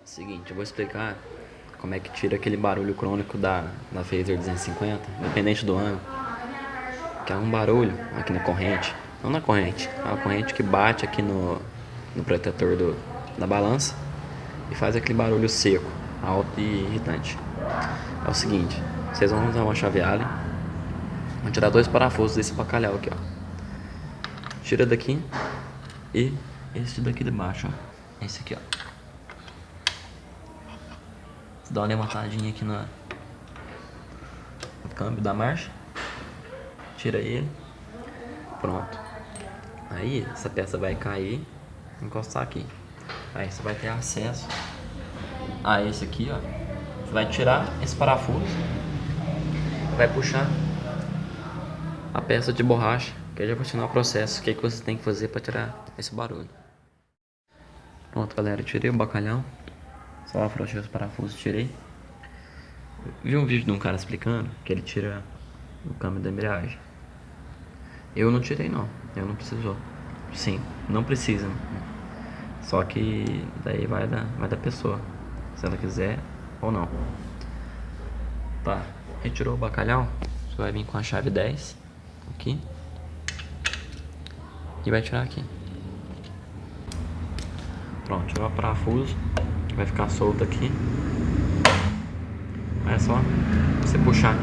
Seguinte, eu vou explicar como é que tira aquele barulho crônico da Phaser 250, independente do ano, que é um barulho aqui na corrente, não na corrente, é uma corrente que bate aqui no protetor da balança e faz aquele barulho seco, alto e irritante. É o seguinte, vocês vão usar uma chave Allen, vão tirar dois parafusos desse bacalhau aqui, ó. Tira daqui e esse daqui de baixo, ó. Esse aqui, ó. Dá uma levantadinha aqui no câmbio da marcha. Tira ele. Pronto. Aí essa peça vai cair, encostar aqui. Aí você vai ter acesso a esse aqui, ó. Você vai tirar esse parafuso, vai puxar a peça de borracha, que já vai ensinar o processo, o que você tem que fazer para tirar esse barulho. Pronto, galera, tirei o bacalhau. Só afrouxei os parafusos, tirei. Vi um vídeo de um cara explicando que ele tira o câmbio da embreagem. Eu não tirei não, eu não precisou. Sim, não precisa. Só que daí vai da pessoa, se ela quiser ou não. Tá, retirou o bacalhau, você vai vir com a chave 10 aqui e vai tirar aqui. Pronto, tirou o parafuso, vai ficar solto aqui. É só você puxar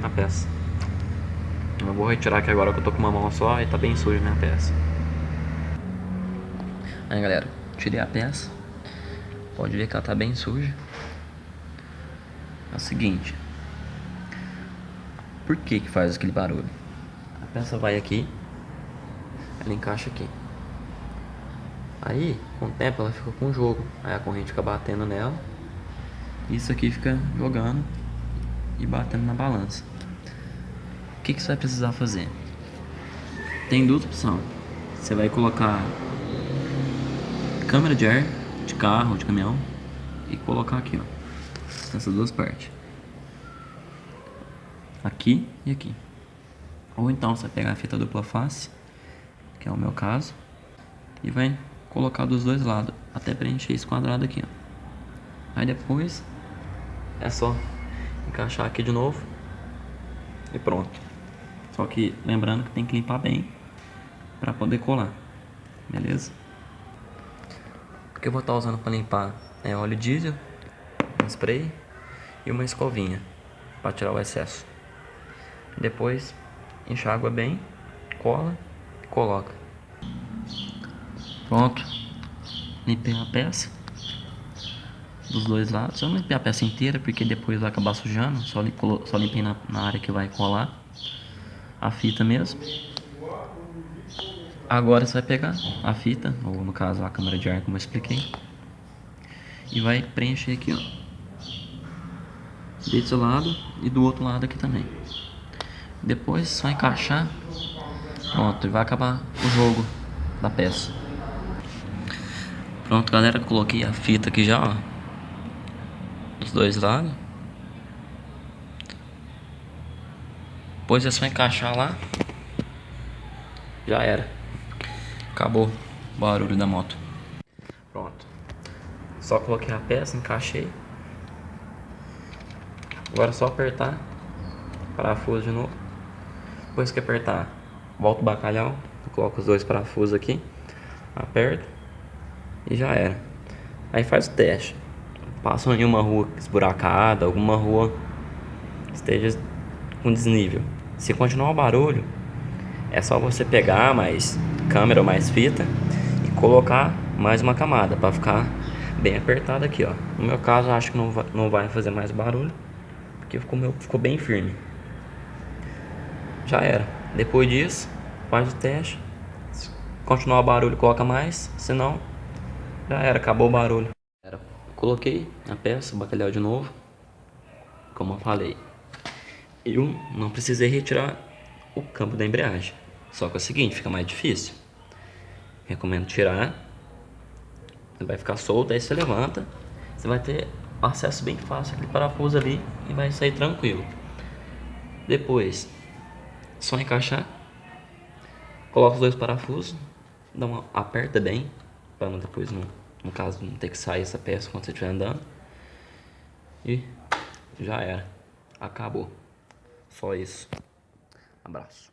a peça. Eu vou retirar aqui agora que eu tô com uma mão só e tá bem suja a minha peça. Aí galera, tirei a peça. Pode ver que ela tá bem suja. É o seguinte, por que faz aquele barulho? A peça vai aqui, ela encaixa aqui. Aí, com o tempo, ela fica com jogo. Aí a corrente fica batendo nela. Isso aqui fica jogando e batendo na balança. O que você vai precisar fazer? Tem duas opções. Você vai colocar câmera de ar de carro, de caminhão, e colocar aqui, ó, nessas duas partes, aqui e aqui. Ou então você vai pegar a fita dupla face, que é o meu caso, e vai colocar dos dois lados até preencher esse quadrado aqui, ó. Aí depois é só encaixar aqui de novo e pronto. Só que lembrando que tem que limpar bem para poder colar, beleza? O que eu vou estar usando para limpar é óleo diesel, um spray e uma escovinha para tirar o excesso. Depois enxágua bem, cola e coloca. Pronto, limpei a peça dos dois lados. Eu não limpei a peça inteira porque depois vai acabar sujando. Só limpei na área que vai colar a fita mesmo. Agora você vai pegar a fita, ou no caso a câmara de ar, como eu expliquei, e vai preencher aqui, ó, desse lado e do outro lado aqui também. Depois só encaixar. Pronto, e vai acabar o jogo da peça. Pronto, galera, coloquei a fita aqui já, ó, dos dois lados. Depois é só encaixar lá. Já era. Acabou o barulho da moto. Pronto. Só coloquei a peça, encaixei. Agora é só apertar parafuso de novo. Depois que apertar, volta o bacalhau. Coloca os dois parafusos aqui. Aperta. E já era. Aí faz o teste. Passa em uma rua esburacada, alguma rua que esteja com desnível. Se continuar o barulho, é só você pegar mais câmera ou mais fita e colocar mais uma camada para ficar bem apertado aqui, ó. No meu caso, acho que não vai fazer mais barulho, porque ficou bem firme. Já era. Depois disso, faz o teste. Se continuar o barulho, coloca mais. Se não, já era, acabou o barulho. Coloquei a peça, o bacalhau de novo. Como eu falei, eu não precisei retirar o câmbio da embreagem. Só que é o seguinte, fica mais difícil. Recomendo tirar. Ele vai ficar solto, aí você levanta. Você vai ter acesso bem fácil àquele parafuso ali e vai sair tranquilo. Depois, só encaixar. Coloca os dois parafusos, aperta bem, para depois não No caso, não ter que sair essa peça quando você estiver andando. E já era. Acabou. Só isso. Abraço.